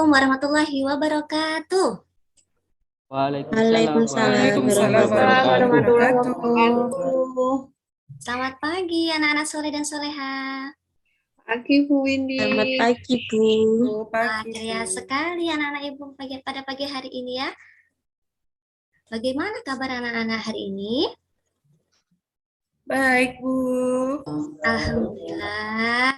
Assalamualaikum warahmatullahi wabarakatuh. Waalaikumsalam Waalaikumsalam warahmatullahi warahmatullahi wabarakatuh. wabarakatuh. Selamat pagi anak-anak soleh dan soleha. Pagi Bu Windy. Selamat pagi, Bu. Pagi Ceria Bu. sekali anak-anak ibu pada pagi hari ini ya. Bagaimana kabar anak-anak hari ini? Baik Bu. Alhamdulillah.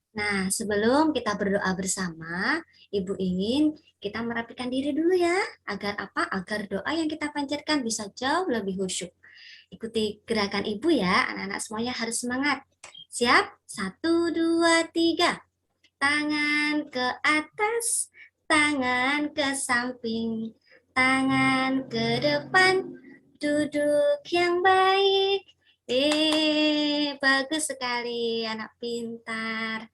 Nah, sebelum kita berdoa bersama, Ibu ingin kita merapikan diri dulu ya. Agar apa? Agar doa yang kita panjatkan bisa jauh lebih khusyuk. Ikuti gerakan Ibu ya, anak-anak semuanya harus semangat. Siap? 1, 2, 3. Tangan ke atas, tangan ke samping, tangan ke depan, duduk yang baik. Bagus sekali anak pintar.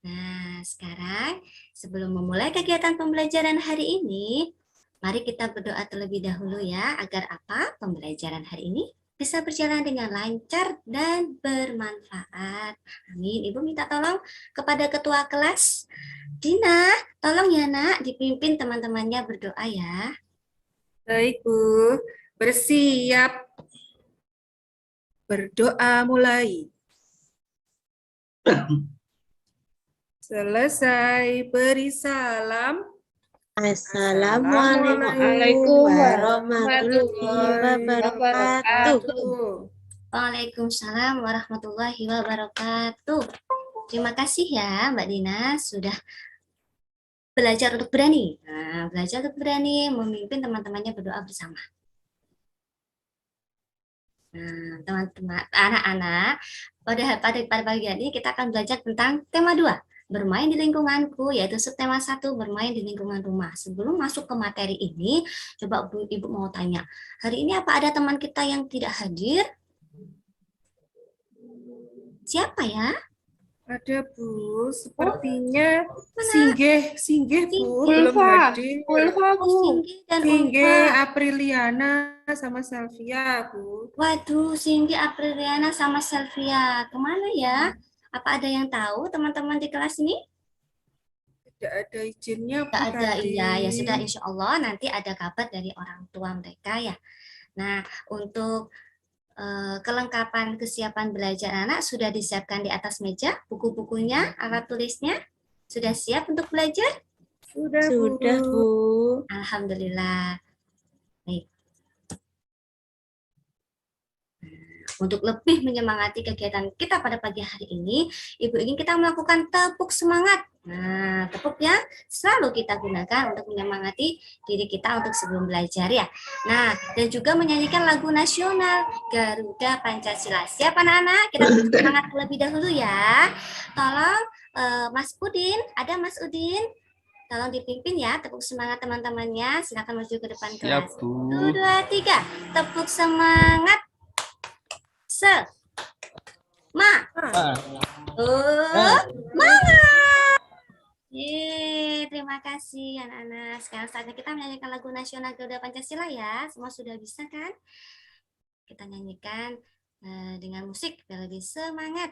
Nah, sekarang sebelum memulai kegiatan pembelajaran hari ini, mari kita berdoa terlebih dahulu ya, agar apa? Pembelajaran hari ini bisa berjalan dengan lancar dan bermanfaat. Amin. Ibu minta tolong kepada ketua kelas. Dina, tolong ya nak, dipimpin teman-temannya berdoa ya. Baik Bu. Bersiap. Berdoa mulai. Selesai beri salam. Assalamualaikum warahmatullahi wabarakatuh. Waalaikumsalam warahmatullahi wabarakatuh. Terima kasih ya Mbak Dina sudah belajar untuk berani. Nah, belajar untuk berani memimpin teman-temannya berdoa bersama. Nah, teman-teman, anak-anak, pada pagi hari ini kita akan belajar tentang tema 2, bermain di lingkunganku, yaitu subtema 1, bermain di lingkungan rumah. Sebelum masuk ke materi ini, coba Ibu mau tanya, hari ini apa ada teman kita yang tidak hadir? Siapa ya? Ada Bu. Sepertinya Singgih Bu. Belum Ulfa. hadir. Ulfa Bu. Dan Singgih, Ulfa. Apriliana sama Selvia Bu. Waduh, Cindy, Apriliana sama Selvia. Kemana ya? Apa ada yang tahu teman-teman di kelas ini? Tidak ada izinnya Bu Tidak ada, tadi. iya. Ya sudah, insya Allah nanti ada kabar dari orang tua mereka ya. Nah, untuk kelengkapan kesiapan belajar anak sudah disiapkan di atas meja, buku-bukunya, alat tulisnya. Sudah siap untuk belajar? Sudah Bu. Alhamdulillah. Baik. Untuk lebih menyemangati kegiatan kita pada pagi hari ini, Ibu ingin kita melakukan tepuk semangat. Nah, tepuk yang selalu kita gunakan untuk menyemangati diri kita untuk sebelum belajar ya. Nah, dan juga menyanyikan lagu nasional Garuda Pancasila. Siap anak-anak? Kita semangat terlebih dahulu ya. Tolong Mas Udin, ada Mas Udin? Tolong dipimpin ya, tepuk semangat teman-temannya. Silakan maju ke depan kelas. 1, 2, 3. Tepuk semangat. Semangat. Terima kasih anak-anak. Sekarang saatnya kita menyanyikan lagu nasional Garuda Pancasila ya. Semua sudah bisa kan? Kita nyanyikan dengan musik biar lebih semangat.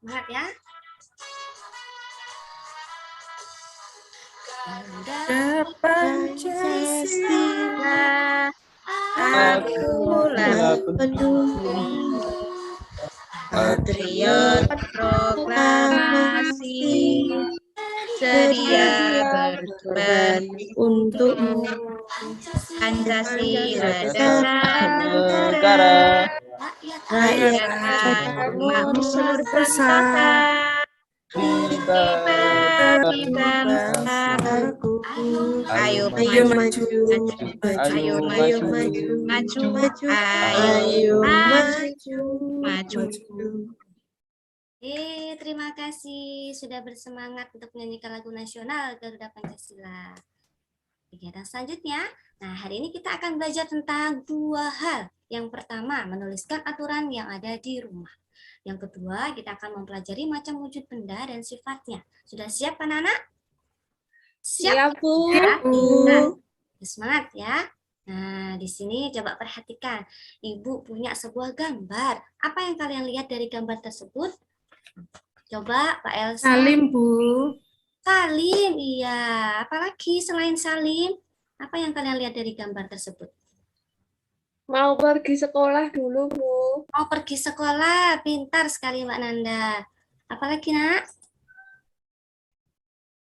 Semangat ya. Garuda Pancasila, akulah pendukung patriot proklamasi, sedia berkorban untukmu. Pancasila dasar negara, rakyat makmur bersama, bagi bangsaku. Ayo maju, ayo maju. Terima kasih sudah bersemangat untuk menyanyikan lagu nasional Garuda Pancasila. Kegiatan selanjutnya, nah hari ini kita akan belajar tentang 2 hal. Yang pertama, menuliskan aturan yang ada di rumah. Yang kedua, kita akan mempelajari macam wujud benda dan sifatnya. Sudah siap anak-anak? Siap, Bu. Ya? Bu. Nah, semangat ya. Nah, di sini coba perhatikan. Ibu punya sebuah gambar. Apa yang kalian lihat dari gambar tersebut? Coba Pak Elsa. Salim, Bu. Salim, iya. Apalagi selain Salim? Apa yang kalian lihat dari gambar tersebut? Mau pergi sekolah dulu, Bu. Mau pergi sekolah, pintar sekali Mbak Nanda. Apalagi nak?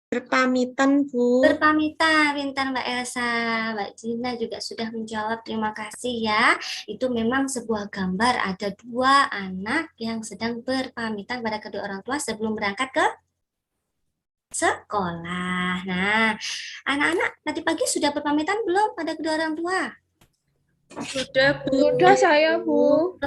Berpamitan, Bu. Berpamitan, pintar Mbak Elsa. Mbak Gina juga sudah menjawab, terima kasih ya. Itu memang sebuah gambar, ada dua anak yang sedang berpamitan pada kedua orang tua sebelum berangkat ke sekolah. Nah, anak-anak tadi pagi sudah berpamitan belum pada kedua orang tua? Sudah, Bu. Sudah saya, Bu.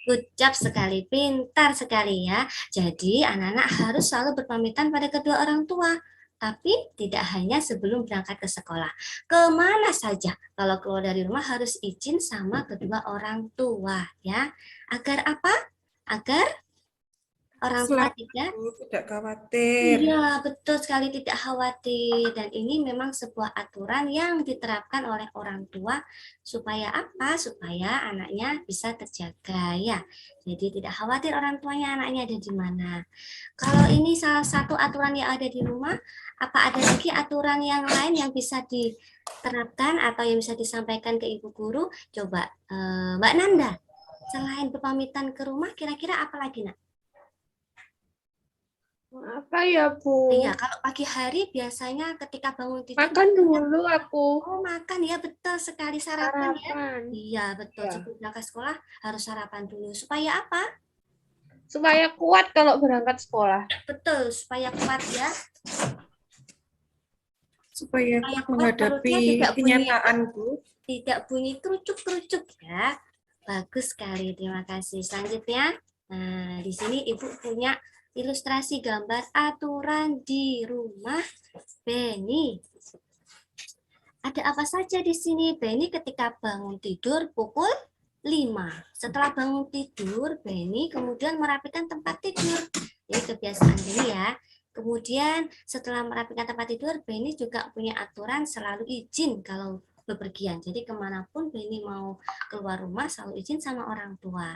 Good job sekali, pintar sekali ya. Jadi anak-anak harus selalu berpamitan pada kedua orang tua. Tapi tidak hanya sebelum berangkat ke sekolah. Kemana saja kalau keluar dari rumah harus izin sama kedua orang tua ya. Agar apa? Agar orang tua Selamat, tidak Bu. Tidak khawatir. Iya, betul sekali tidak khawatir. Dan ini memang sebuah aturan yang diterapkan oleh orang tua supaya apa? Supaya anaknya bisa terjaga ya. Jadi tidak khawatir orang tuanya anaknya ada di mana. Kalau ini salah satu aturan yang ada di rumah, apa ada lagi aturan yang lain yang bisa diterapkan atau yang bisa disampaikan ke ibu guru? Coba Mbak Nanda, selain berpamitan ke rumah, kira-kira apa lagi nak? Apa ya, Bu? Iya, kalau pagi hari biasanya ketika bangun tidur Makan dulu aku. oh makan ya betul sekali sarapan ya. Sarapan. Iya betul Ya. sebelum berangkat sekolah harus sarapan dulu supaya apa? Supaya kuat kalau berangkat sekolah. Betul supaya kuat ya. Supaya Supaya kuat menghadapi perutnya tidak bunyi kenyataan, Bu. tidak bunyi kerucuk-kerucuk ya. Bagus sekali, terima kasih. Selanjutnya, nah di sini Ibu punya ilustrasi gambar aturan di rumah Beni. Ada apa saja di sini? Beni ketika bangun tidur pukul 5. Setelah bangun tidur, Beni kemudian merapikan tempat tidur. Ini kebiasaan Beni ya. Kemudian setelah merapikan tempat tidur, Beni juga punya aturan selalu izin kalau bepergian. Jadi kemanapun Beni mau keluar rumah selalu izin sama orang tua.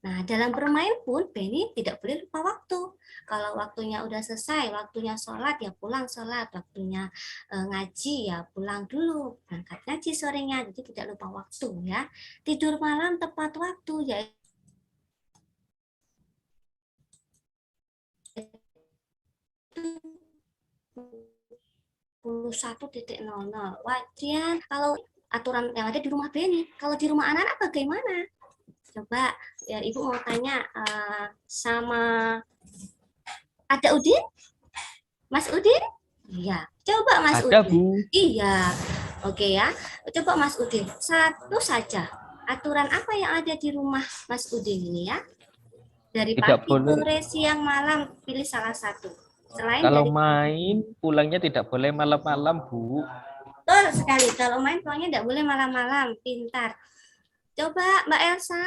Nah, dalam bermain pun Beni tidak boleh lupa waktu. Kalau waktunya udah selesai, waktunya sholat ya pulang sholat, waktunya ngaji ya pulang dulu, berangkat ngaji sorenya, jadi tidak lupa waktu ya. Tidur malam tepat waktu ya. 1.00. Wajian kalau aturan yang ada di rumah Beni, kalau di rumah anak-anak bagaimana? Coba ya Ibu mau tanya sama ada Udin? Mas Udin? Iya. Coba Mas Ada, Udin. Bu. Iya. Oke ya. Coba Mas Udin. Satu saja. Aturan apa yang ada di rumah Mas Udin ini ya? Dari Tidak pagi, boleh. sore, siang, malam. Pilih salah satu. Selain Kalau dari main, pulangnya tidak boleh malam-malam, Bu. betul sekali. Kalau main pulangnya tidak boleh malam-malam. Pintar. Coba Mbak Elsa.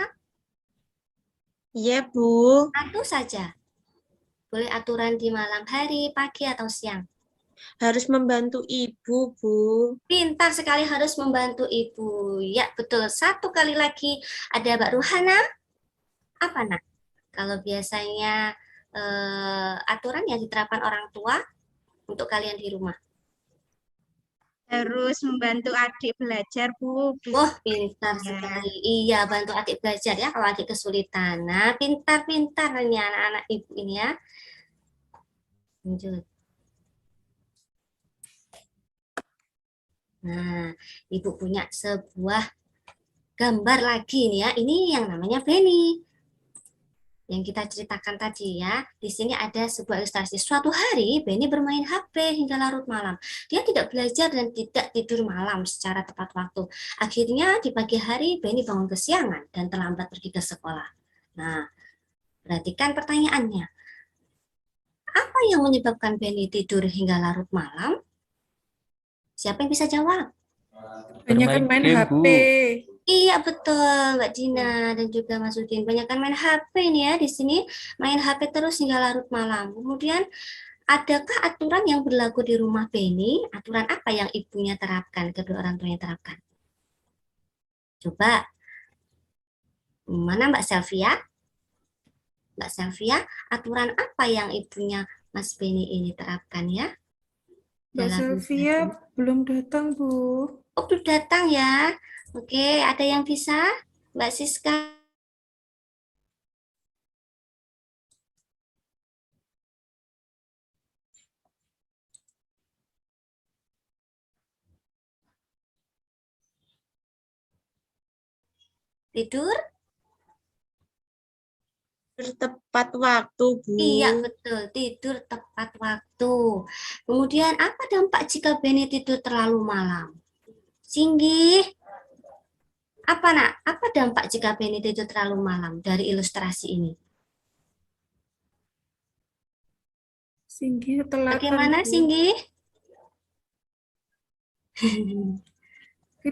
Iya, Bu. Satu saja. Boleh aturan di malam hari, pagi, atau siang. Harus membantu ibu, Bu. Pintar sekali harus membantu ibu. Ya, betul. Satu kali lagi ada Mbak Ruhana. Apa, nak? Kalau biasanya aturan yang diterapkan orang tua untuk kalian di rumah. Harus membantu adik belajar, Bu. Wah, pintar sekali. Iya, bantu adik belajar ya kalau adik kesulitan. Nah, pintar-pintar nih anak-anak ibu ini ya. Lanjut. Nah, ibu punya sebuah gambar lagi nih ya. Ini yang namanya Beni. Yang kita ceritakan tadi ya. Di sini ada sebuah ilustrasi. Suatu hari Beni bermain HP hingga larut malam. Dia tidak belajar dan tidak tidur malam secara tepat waktu. Akhirnya di pagi hari Beni bangun kesiangan dan terlambat pergi ke sekolah. Nah, perhatikan pertanyaannya. Apa yang menyebabkan Beni tidur hingga larut malam? Siapa yang bisa jawab? Banyak kan Bermain main game, HP. Bu. Iya betul Mbak Dina dan juga Mas Udin. Banyak kan main HP ini ya di sini, main HP terus hingga larut malam. Kemudian adakah aturan yang berlaku di rumah Beni? Aturan apa yang ibunya terapkan, kedua orang tuanya terapkan? Coba, mana Mbak Selvia? Mbak Selvia, aturan apa yang ibunya Mas Beni ini terapkan ya? Mbak Dalam Sylvia belum datang, Bu. Oh, belum datang ya. Oke, ada yang bisa? Mbak Siska? Tidur? Tepat waktu, Bu. Iya, betul. Tidur tepat waktu. Kemudian, apa dampak jika Beni tidur terlalu malam? Singgih. Apa, Nak? Apa dampak jika Beni tidur terlalu malam dari ilustrasi ini? Singgih telatan, Bagaimana, Bu. Singgih?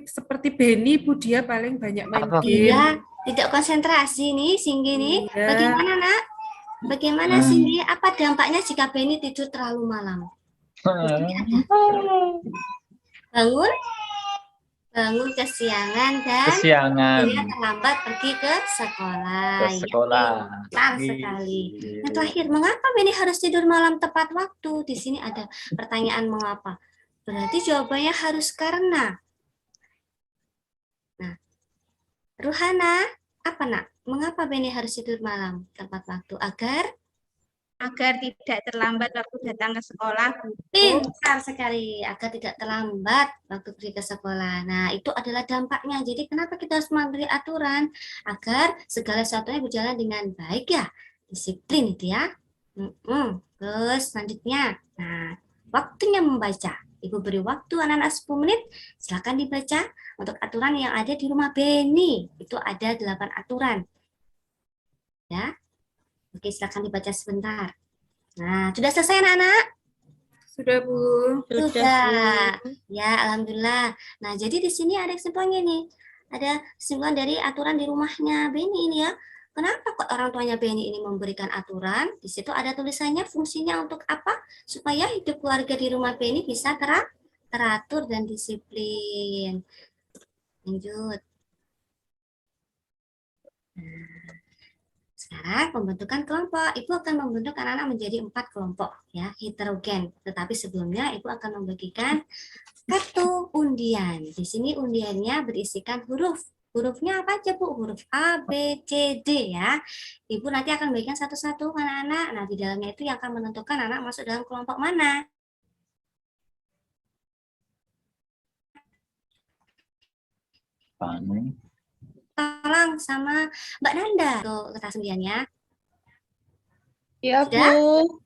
Seperti Benny, Bu, dia paling banyak main Apa? game. Iya, tidak konsentrasi nih, Singgih nih. Iya. Bagaimana, Nak? Bagaimana, Singgih? Apa dampaknya jika Beni tidur terlalu malam? Di sini ada bangun, bangun kesiangan dan Kesiangan dia terlambat pergi ke sekolah. ke sekolah. Ya, benar sekali. Yang terakhir, mengapa Beni harus tidur malam tepat waktu? Di sini ada pertanyaan mengapa. Berarti jawabannya harus karena. Nah, Ruhana, apa nak? Mengapa Beni harus tidur malam tepat waktu? Agar tidak terlambat waktu datang ke sekolah, Bu. Pintar sekali, agar tidak terlambat waktu pergi ke sekolah. Nah, itu adalah dampaknya. Jadi, kenapa kita harus memberi aturan? Agar segala sesuatunya berjalan dengan baik ya. Disiplin itu ya. Terus selanjutnya, nah, waktunya membaca. Ibu beri waktu anak-anak 10 menit, silakan dibaca untuk aturan yang ada di rumah Beni. Itu ada 8 aturan. Ya. Oke, silakan dibaca sebentar. Nah, sudah selesai anak-anak? Sudah, Bu. Sudah. Ya, alhamdulillah. Nah, jadi di sini ada kesimpulannya nih. Ada kesimpulan dari aturan di rumahnya Beni ini ya. Kenapa kok orang tuanya Beni ini memberikan aturan? Di situ ada tulisannya fungsinya untuk apa? Supaya hidup keluarga di rumah Beni bisa teratur dan disiplin. Lanjut. Nah, sekarang pembentukan kelompok. Ibu akan membentuk anak-anak menjadi 4 kelompok ya, heterogen. Tetapi sebelumnya Ibu akan membagikan kartu undian. Di sini undiannya berisikan huruf. Hurufnya apa aja, Bu? Huruf A, B, C, D ya. Ibu nanti akan bagikan satu-satu anak-anak. Nah, di dalamnya itu yang akan menentukan anak masuk dalam kelompok mana. Tolong sama Mbak Nanda untuk kertas undiannya. Iya, Sudah? Bu.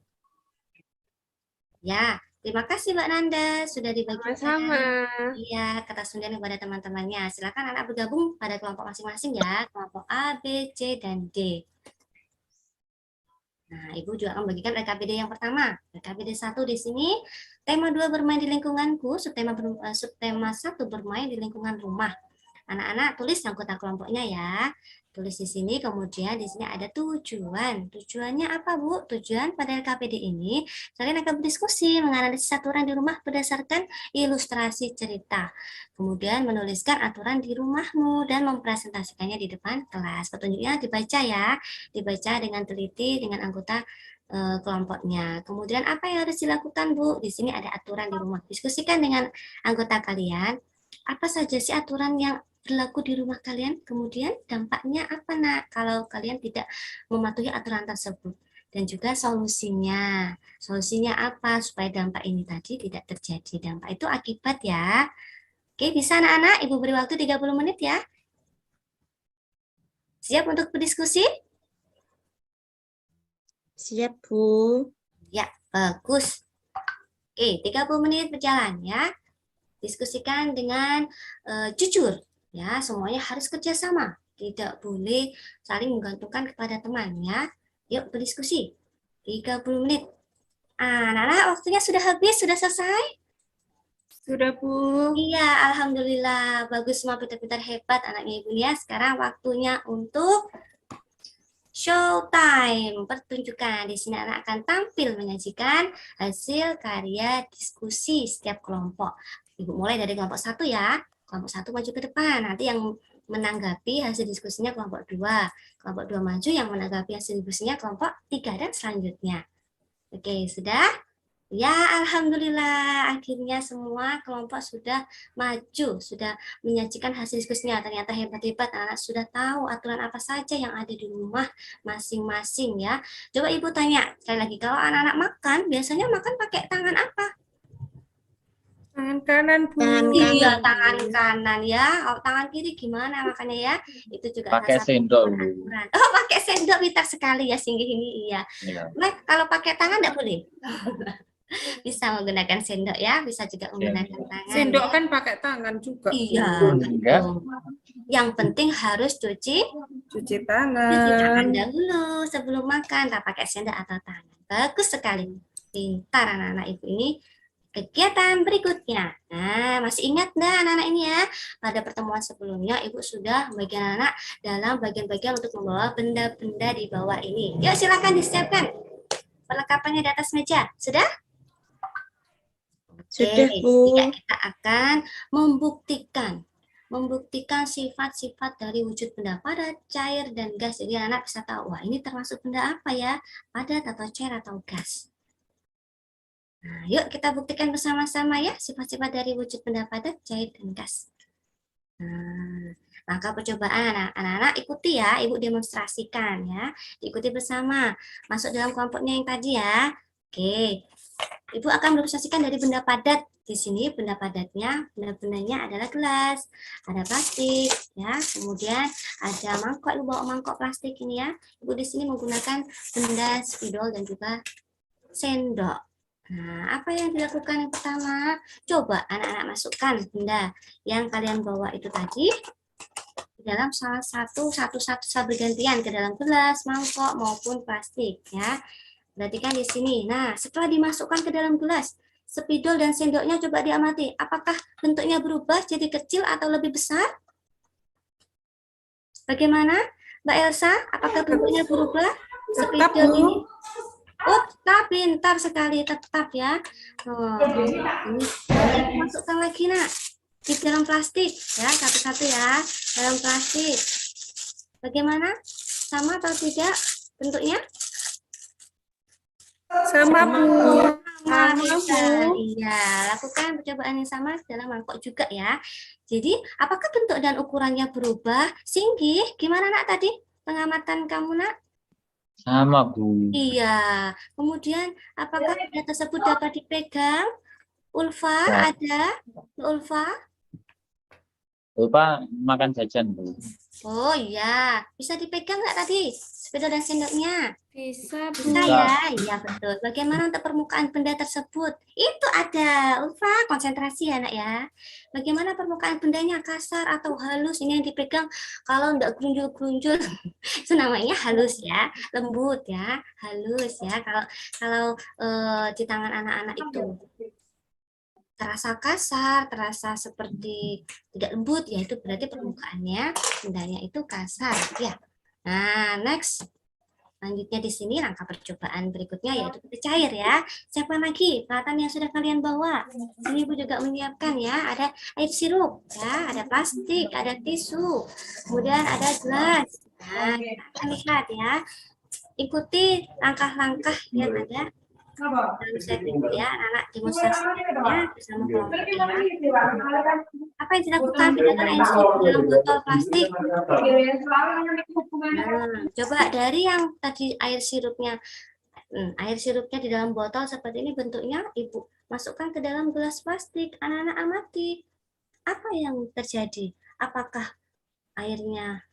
Ya, terima kasih Mbak Nanda sudah dibagikan. Sama-sama. Iya, kertas undian kepada teman-temannya. Silakan anak bergabung pada kelompok masing-masing ya, kelompok A, B, C, dan D. Nah, Ibu juga akan membagikan RKPD yang pertama. RKPD 1 di sini, tema 2 bermain di lingkunganku, subtema 1 bermain di lingkungan rumah. Anak-anak tulis anggota kelompoknya ya. Tulis di sini, kemudian di sini ada tujuan. Tujuannya apa, Bu? Tujuan pada LKPD ini, kalian akan berdiskusi, menganalisis aturan di rumah berdasarkan ilustrasi cerita. Kemudian menuliskan aturan di rumahmu dan mempresentasikannya di depan kelas. Petunjuknya dibaca ya, dibaca dengan teliti dengan anggota kelompoknya. Kemudian apa yang harus dilakukan, Bu? Di sini ada aturan di rumah. Diskusikan dengan anggota kalian. Apa saja sih aturan yang berlaku di rumah kalian, kemudian dampaknya apa nak kalau kalian tidak mematuhi aturan tersebut, dan juga solusinya apa supaya dampak ini tadi tidak terjadi. Dampak itu akibat ya. Oke, bisa anak-anak, Ibu beri waktu 30 menit ya. Siap untuk berdiskusi? Siap, Bu. Ya, bagus. Oke, 30 menit berjalan ya. Diskusikan dengan jujur. Ya, semuanya harus kerjasama. Tidak boleh saling menggantungkan kepada teman ya. Yuk berdiskusi. 30 menit. Anak-anak waktunya sudah habis, sudah selesai? Sudah, Bu. Iya, alhamdulillah. Bagus, semua pintar-pintar, hebat anaknya Ibu ya. Sekarang waktunya untuk showtime. Pertunjukan. Di sini anak akan tampil menyajikan hasil karya diskusi setiap kelompok. Ibu mulai dari kelompok 1 ya. Kelompok 1 maju ke depan. Nanti yang menanggapi hasil diskusinya kelompok 2. Kelompok 2 maju, yang menanggapi hasil diskusinya kelompok 3 dan selanjutnya. Oke, sudah? Ya, alhamdulillah. Akhirnya semua kelompok sudah maju, sudah menyajikan hasil diskusinya. Ternyata hebat-hebat, anak sudah tahu aturan apa saja yang ada di rumah masing-masing ya. Coba Ibu tanya sekali lagi, kalau anak-anak makan, biasanya makan pakai tangan apa? Tangan kanan, Bu. Iya, tangan kanan ya. Oh, tangan kiri gimana makannya ya? Itu juga Pakai salah satu sendok, Bu. aturan. Oh, pakai sendok, pintar sekali ya Singgih ini. Iya. Iya. Nah, kalau pakai tangan enggak boleh. Bisa menggunakan sendok ya, bisa juga menggunakan tangan. Sendok ya. kan pakai tangan juga. Iya. Enggak. betul. Yang penting harus cuci Cuci tangan tangan. dahulu sebelum makan, tak pakai sendok atau tangan. Bagus sekali. Pintar anak-anak Ibu ini. Kegiatan berikutnya. Nah, masih ingat enggak anak-anak ini ya? Pada pertemuan sebelumnya Ibu sudah membagikan anak dalam bagian-bagian untuk membawa benda-benda di bawah ini. Yuk silakan disiapkan. Perlengkapannya di atas meja. Sudah? Sudah, Oke, Bu. ya, kita akan membuktikan sifat-sifat dari wujud benda padat, cair, dan gas. Jadi anak bisa tahu, wah ini termasuk benda apa ya? Padat atau cair atau gas. Nah, yuk kita buktikan bersama-sama ya sifat-sifat dari wujud benda padat, cair, dan gas. Nah, langkah percobaan anak-anak ikuti ya, Ibu demonstrasikan ya. Diikuti bersama. Masuk dalam kelompoknya yang tadi ya. Oke. Ibu akan demonstrasikan dari benda padat. Di sini benda padatnya, benda-bendanya adalah gelas, ada plastik, ya. Kemudian ada mangkok, Ibu bawa mangkok plastik ini ya. Ibu di sini menggunakan benda spidol dan juga sendok. Nah, apa yang dilakukan yang pertama? Coba anak-anak masukkan benda yang kalian bawa itu tadi dalam salah satu bergantian ke dalam gelas, mangkok maupun plastik ya. Perhatikan di sini. Nah, setelah dimasukkan ke dalam gelas, spidol dan sendoknya coba diamati. Apakah bentuknya berubah jadi kecil atau lebih besar? Bagaimana, Mbak Elsa? Apakah bentuknya berubah? Tetap, Spidol Bu. ini. Oh, tetap, pintar sekali, tetap ya. Oh, ini masukkan lagi nak di dalam plastik ya, satu-satu ya, dalam plastik. Bagaimana? Sama atau tidak bentuknya? Sama, Bu. Sama, iya, lakukan percobaan yang sama dalam mangkok juga ya. Jadi, apakah bentuk dan ukurannya berubah? Singgih, gimana nak tadi pengamatan kamu nak? Sama, Bu. Iya. Kemudian, apakah benda tersebut dapat dipegang? Ulfa, Ya. ada? Ulfa? Lupa makan jajan, Bu. Oh iya, bisa dipegang nggak tadi? Spidol dan sendoknya? Bisa, Bu. Bisa ya? Iya betul. Bagaimana untuk permukaan benda tersebut? Itu ada. Ulfa, konsentrasi ya nak ya. Bagaimana permukaan bendanya, kasar atau halus? Ini yang dipegang kalau nggak gerunjul-gerunjul, itu namanya halus ya, lembut ya, halus ya. Kalau di tangan anak-anak itu terasa kasar, terasa seperti tidak lembut, ya itu berarti permukaannya bendanya itu kasar ya. Nah, next. Selanjutnya di sini langkah percobaan berikutnya yaitu benda cair ya. Siapkan lagi peralatan yang sudah kalian bawa. Sini Ibu juga menyiapkan ya, ada air sirup ya, ada plastik, ada tisu, kemudian ada gelas. Nah, kita akan lihat ya. Ikuti langkah-langkah yang ada dalam set itu ya, anak-anak demonstrasinya bersama kelompok ya. Apa yang dilakukan? Pindahkan air sirup ke dalam botol plastik. Nah, coba dari yang tadi air sirupnya di dalam botol seperti ini bentuknya, Ibu masukkan ke dalam gelas plastik. Anak-anak amati. Apa yang terjadi? Apakah airnya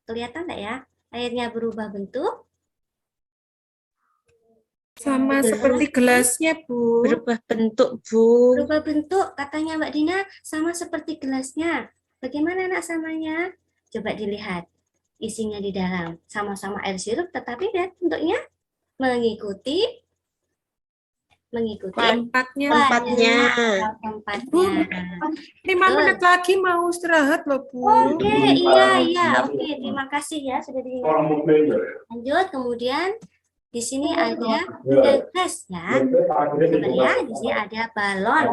kelihatan enggak ya? Airnya berubah bentuk? Sama seperti gelasnya, Bu. Berubah bentuk, Bu. Berubah bentuk, katanya Mbak Dina, sama seperti gelasnya. Bagaimana nak samanya? Coba dilihat. Isinya di dalam sama-sama air sirup, tetapi lihat bentuknya mengikuti mengikuti Tempatnya. Tempatnya. tempatnya. 5 menit lagi mau istirahat loh, Bu. Oke, iya. Oke, terima kasih ya sudah diingatkan. Lanjut, kemudian di sini ada gas ya. Sebentar ya, di sini ada balon.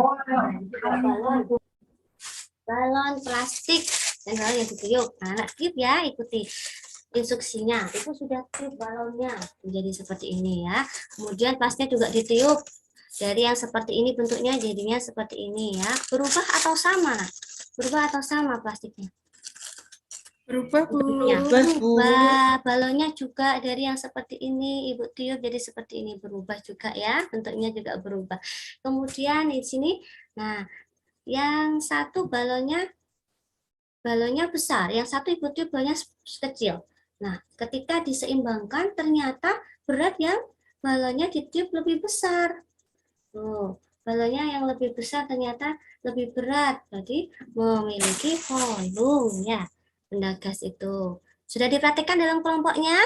Balon plastik dan balon yang ditiup. Nah, anak tiup ya, ikuti instruksinya. Itu sudah tiup balonnya menjadi seperti ini ya. Kemudian plastiknya juga ditiup. Dari yang seperti ini bentuknya jadinya seperti ini ya. Berubah atau sama? Berubah atau sama plastiknya? Berubah, Bu. Bentuknya. Bu. Berubah. Balonnya juga dari yang seperti ini Ibu tiup jadi seperti ini, berubah juga ya. Bentuknya juga berubah. Kemudian di sini, nah, yang satu balonnya besar, yang satu Ibu tiup balonnya kecil. Nah, ketika diseimbangkan ternyata berat yang balonnya ditiup lebih besar. Tuh, balonnya yang lebih besar ternyata lebih berat, berarti memiliki volume ya, benda gas itu. Sudah diperhatikan dalam kelompoknya?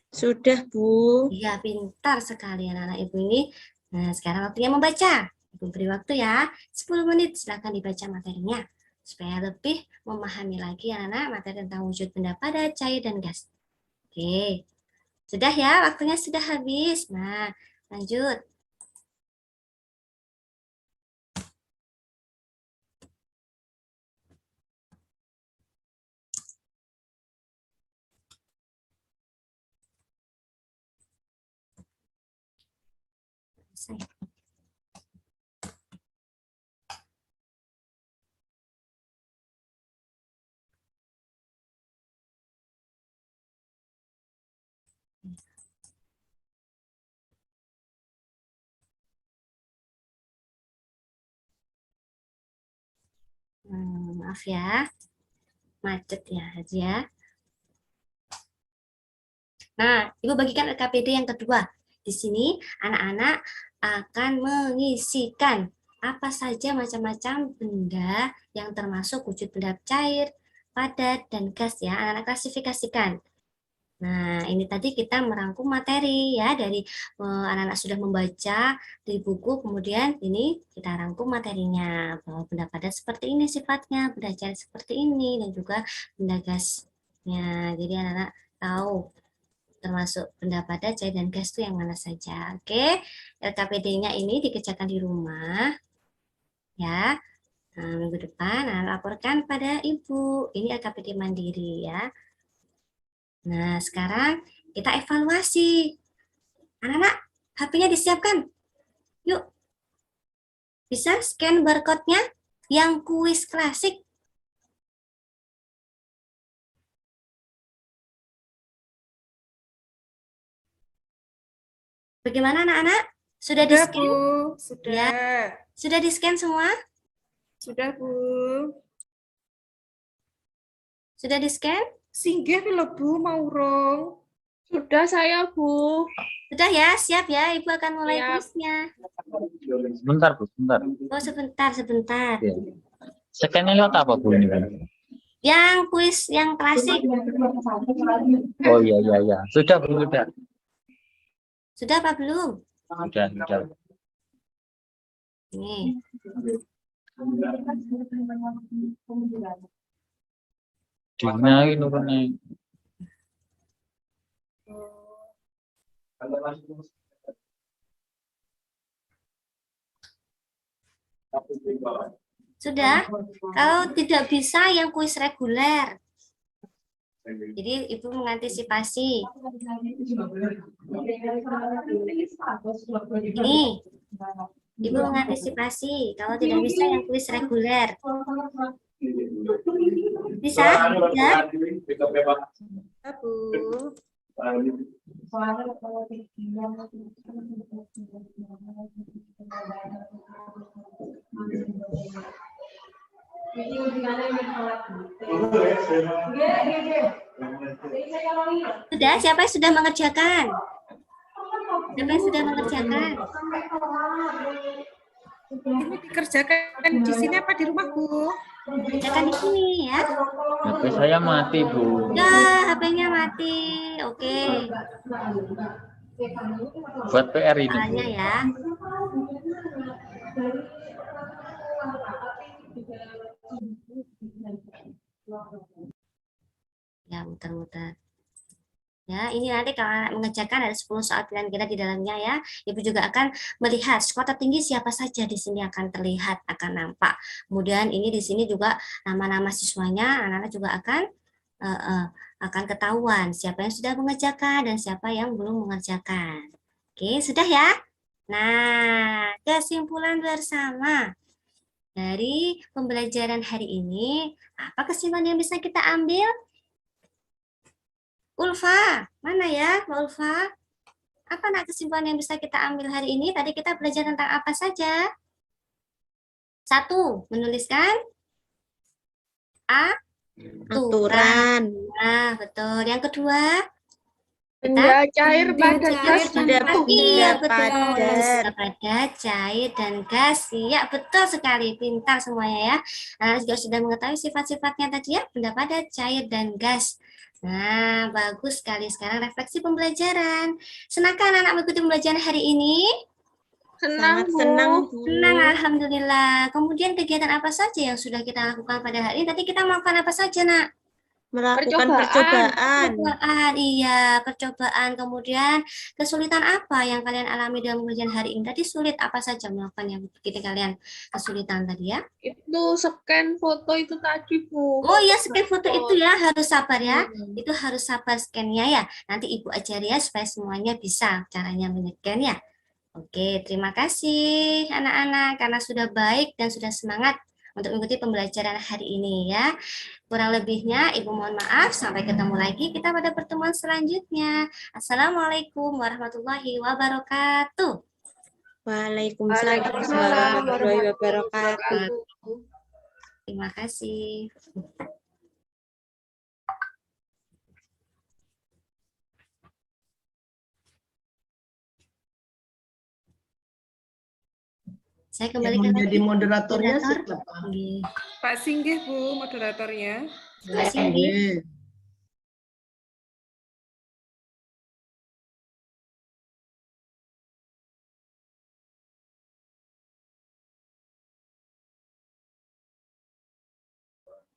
Sudah, Bu. Iya, pintar sekali anak-anak Ibu ini. Nah, sekarang waktunya membaca. Ibu beri waktu ya, 10 menit, silakan dibaca materinya. Supaya lebih memahami lagi anak-anak materi tentang wujud benda padat, cair, dan gas. Oke, sudah ya, waktunya sudah habis. Nah, lanjut. Saya. Maaf ya, macet ya aja. Nah, Ibu bagikan LKPD yang kedua. Di sini anak-anak akan mengisikan apa saja macam-macam benda yang termasuk wujud benda cair, padat, dan gas ya. Anak-anak klasifikasikan. Nah, ini tadi kita merangkum materi ya dari anak-anak sudah membaca di buku, kemudian ini kita rangkum materinya bahwa benda padat seperti ini sifatnya, benda cair seperti ini, dan juga benda gasnya. Jadi anak-anak tahu termasuk benda padat, cair, dan gas itu yang mana saja. Oke, LKPD-nya ini dikerjakan di rumah ya. Nah, minggu depan laporkan pada Ibu. Ini LKPD mandiri ya. Nah, sekarang kita evaluasi. Anak-anak, HP-nya disiapkan. Yuk. Bisa scan barcode-nya yang kuis klasik. Bagaimana anak-anak? Sudah Sudah, di-scan? Bu. Sudah. Sudah di-scan semua? Sudah, Bu. Sudah di-scan? Singgih lho, Bu, mau urung. Sudah saya, Bu. Sudah ya, siap ya. Ibu akan mulai Siap. kuisnya. Sebentar, Bu, sebentar. Oh, sebentar. Ya. Scan-nya lewat apa, Bu? Ini, Bu? Yang kuis yang klasik. Oh iya. Sudah, Bu, sudah. Sudah apa belum? Sudah. Nih. Dinaik nurunnya. Sudah? Kalau tidak bisa yang kuis reguler. Jadi Ibu mengantisipasi. Ini. Ibu mengantisipasi. Kalau tidak bisa yang kuis reguler. Bisa? Ya? Bu. Sudah? Siapa yang sudah mengerjakan? Siapa yang sudah mengerjakan? Ini dikerjakan di sini apa di rumah, Bu? Kerjakan di sini ya. HP saya mati, Bu. Ya, HP-nya mati. Oke. Buat PR ini, Bu. soalnya ya. Ya, muter-muter. Ya, ini nanti kalau anak mengerjakan ada 10 soal pilihan ganda di dalamnya ya. Ibu juga akan melihat skor tertinggi siapa saja di sini akan terlihat, akan nampak. Kemudian ini di sini juga nama-nama siswanya, anak-anak juga akan ketahuan siapa yang sudah mengerjakan dan siapa yang belum mengerjakan. Oke, sudah ya? Nah, kesimpulan bersama dari pembelajaran hari ini, apa kesimpulan yang bisa kita ambil? Ulfa, mana ya Mbak Ulfa? Apa nak kesimpulan yang bisa kita ambil hari ini? Tadi kita belajar tentang apa saja? 1, menuliskan aturan. Nah, betul. Yang kedua, Benda cair pada gas benda iya betul. padat. Pada cair dan gas. Iya, betul sekali. Pintar semuanya ya. Anak juga sudah mengetahui sifat-sifatnya tadi ya, benda padat, cair dan gas. Nah, bagus sekali. Sekarang refleksi pembelajaran. Senangkah anak-anak mengikuti pembelajaran hari ini? senang, Sangat Bu. senang, Bu. Senang, alhamdulillah. Kemudian kegiatan apa saja yang sudah kita lakukan pada hari ini? Tadi kita melakukan apa saja, Nak? Melakukan Percobaan. percobaan. Iya, percobaan. Kemudian kesulitan apa yang kalian alami dalam pembelajaran hari ini? Tadi sulit apa saja melakukan yang bikin kalian kesulitan tadi ya? Itu scan foto itu tadi, Bu. Oh iya, scan foto itu ya, harus sabar ya. Hmm. Itu harus sabar scan-nya ya. Nanti Ibu ajari ya supaya semuanya bisa caranya men-scan ya. Oke, terima kasih anak-anak karena sudah baik dan sudah semangat untuk mengikuti pembelajaran hari ini ya. Kurang lebihnya Ibu mohon maaf. Sampai ketemu lagi kita pada pertemuan selanjutnya. Assalamualaikum warahmatullahi wabarakatuh. Waalaikumsalam warahmatullahi wabarakatuh. Terima kasih. Saya Yang kembalikan menjadi lagi. moderatornya Moderator. siapa? Nggih. Pak Singgih, Bu, moderatornya. Pak Cindy. Oke.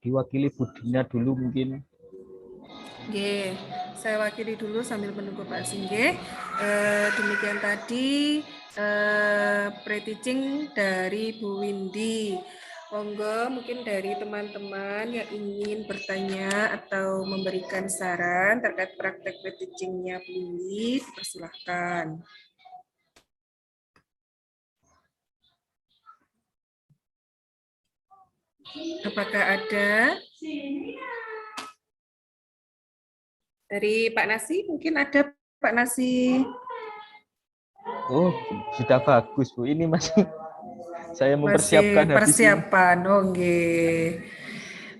Diwakili Budina dulu mungkin. Oke, saya wakili dulu sambil menunggu Pak Singgih. Demikian tadi pre-teaching dari Bu Windy. Monggo mungkin dari teman-teman yang ingin bertanya atau memberikan saran terkait praktek pre-teachingnya Bu Windy, dipersilahkan. Apakah ada? Dari Pak Nasi, mungkin ada Pak Nasi. Oh, sudah bagus, Bu. Ini masih saya mempersiapkan Masih habis ini. persiapan, oke.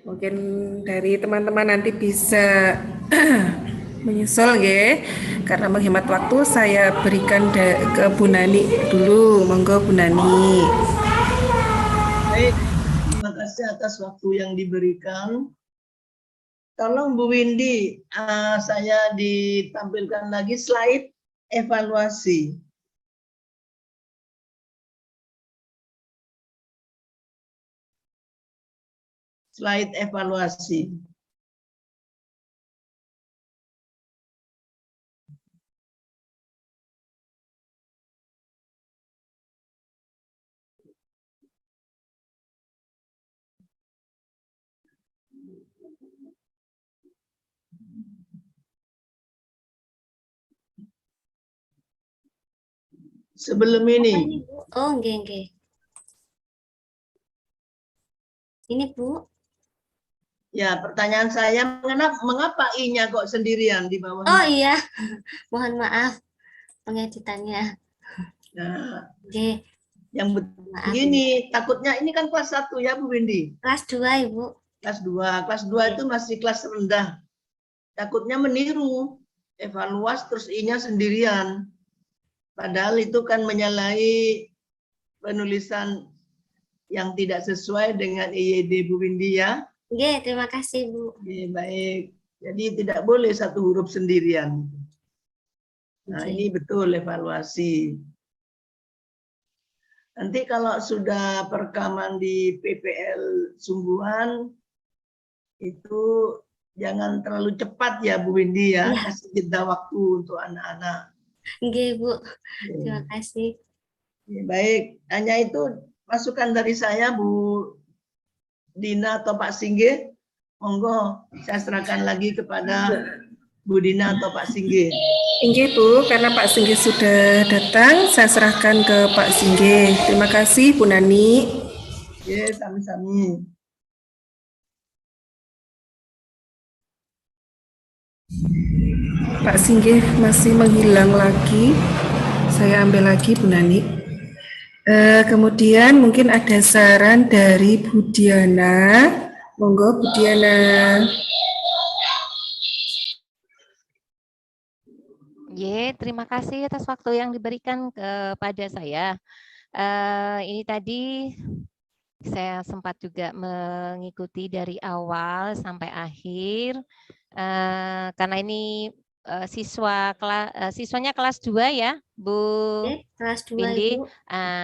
Mungkin dari teman-teman nanti bisa menyusul ya. Karena menghemat waktu, saya berikan ke Bu Nani dulu. Monggo Bu Nani. Baik, terima kasih atas waktu yang diberikan. Tolong Bu Windy, saya ditampilkan lagi slide evaluasi. Slide evaluasi. Sebelum ini, Oh, nggih. Ini Bu. ya pertanyaan saya, mengapa I-nya kok sendirian di bawah? Oh iya. Mohon maaf pengeditannya. Nah, Oke, yang maaf. begini, takutnya ini kan kelas 1 ya Bu Windy. Kelas 2, Ibu. Kelas 2. Kelas 2 itu masih kelas rendah. Takutnya meniru. Evaluasi terus I-nya sendirian. Padahal itu kan menyalahi penulisan yang tidak sesuai dengan IYD Bu Windy ya. Oke, terima kasih Bu. Oke, baik. Jadi tidak boleh satu huruf sendirian. Nah, Oke. ini betul evaluasi. Nanti kalau sudah perekaman di PPL sungguhan, itu jangan terlalu cepat ya Bu Windy ya, Iya. kasih jeda waktu untuk anak-anak. Oke, Bu. Oke. Terima kasih. Ya, baik, hanya itu masukan dari saya Bu Dina atau Pak Singgih. Monggo saya serahkan lagi kepada Bu Dina atau Pak Singgih. Inggih Bu, karena Pak Singgih sudah datang, saya serahkan ke Pak Singgih. Terima kasih Bu Nani. Ya, sami-sami. Pak Singgih masih menghilang lagi. Saya ambil lagi Bu Nani. Kemudian mungkin ada saran dari Bu Diana. Monggo Bu Diana. Terima kasih atas waktu yang diberikan kepada saya. Ini tadi saya sempat juga mengikuti dari awal sampai akhir, karena ini siswanya kelas 2 ya, Bu Oke, kelas 2 Windy. Ibu.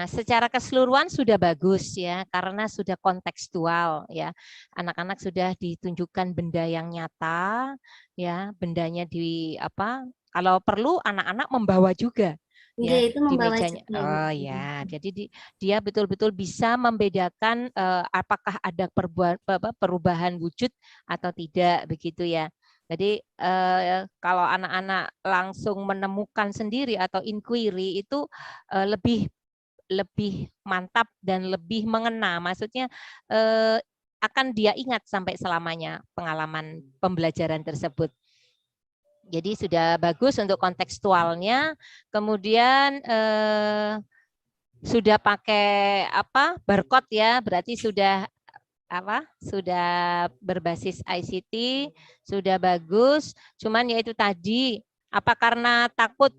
Secara keseluruhan sudah bagus ya, karena sudah kontekstual ya. Anak-anak sudah ditunjukkan benda yang nyata ya, bendanya di apa? Kalau perlu anak-anak membawa juga Oke, ya itu di membawa mejanya. juga, Ibu. Oh ya, jadi dia betul-betul bisa membedakan apakah ada perubahan wujud atau tidak begitu ya. Jadi kalau anak-anak langsung menemukan sendiri atau inquiry itu lebih mantap dan lebih mengena. Maksudnya akan dia ingat sampai selamanya pengalaman pembelajaran tersebut. Jadi sudah bagus untuk kontekstualnya. Kemudian sudah pakai apa barcode ya, berarti sudah berbasis ICT, sudah bagus. Cuman ya itu tadi, apa karena takut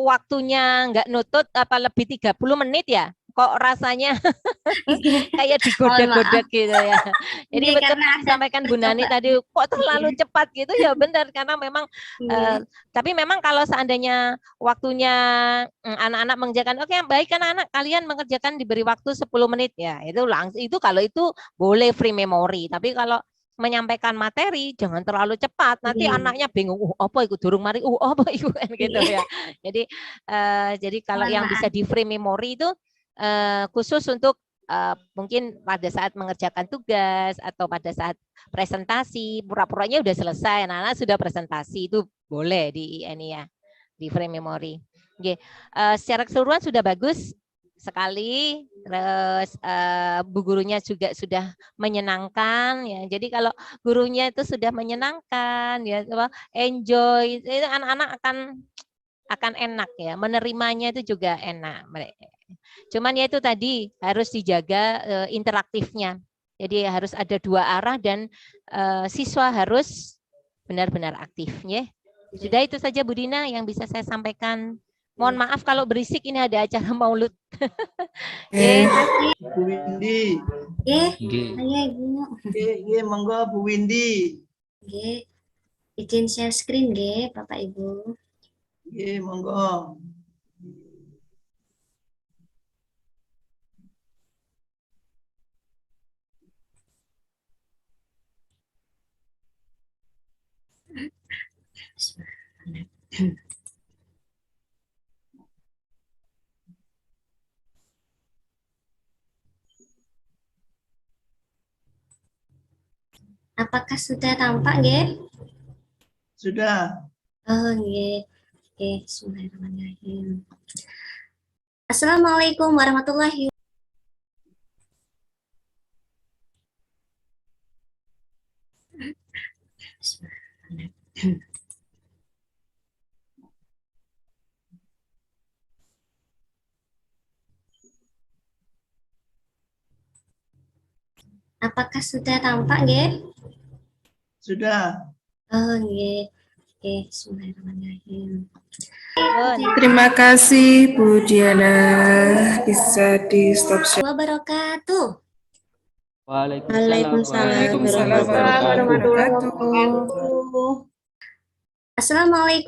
waktunya nggak nutut apa lebih 30 menit ya? Kok rasanya kayak digoda-goda gitu ya. Jadi Iya, betul karena yang ada disampaikan Bu Nani percobaan. tadi, kok terlalu cepat gitu ya benar, karena memang Iya. tapi memang kalau seandainya waktunya anak-anak mengerjakan, oke baik anak-anak kalian mengerjakan diberi waktu 10 menit ya, itu langsung itu kalau itu boleh free memory, tapi kalau menyampaikan materi jangan terlalu cepat, nanti Iya. anaknya bingung, apa itu durung mari, apa itu kan gitu ya. Jadi kalau Mohon yang maaf. bisa di free memory itu khusus untuk mungkin pada saat mengerjakan tugas atau pada saat presentasi, pura-puranya udah selesai, anak-anak sudah presentasi, itu boleh di ini ya, di frame memory. Oke, secara keseluruhan sudah bagus sekali, terus bu gurunya juga sudah menyenangkan ya. Jadi kalau gurunya itu sudah menyenangkan ya, enjoy, itu anak-anak akan enak ya, menerimanya itu juga enak. Cuman ya itu tadi harus dijaga interaktifnya. Jadi harus ada dua arah dan siswa harus benar-benar aktif ya. Sudah itu saja Bu Dina yang bisa saya sampaikan. Mohon maaf kalau berisik, ini ada acara maulud. Bu Windy. Saya Ibu. Oke, monggo Bu Windy. Oke. Izin share screen nggih, Bapak Ibu. Oke, monggo. Apakah sudah tampak nggih? Sudah. Oh nggih. Oke, bismillahirrahmanirrahim. Assalamualaikum warahmatullahi wabarakatuh. Apakah sudah tampak nggih? Sudah. Oh nggih. Oke, bismillahirrahmanirrahim. Terima kasih Bu Diana. Bisa di stop share. Wabarakatuh. Waalaikumsalam Waalaikumsalam warahmatullahi wabarakatuh. Assalamualaikum.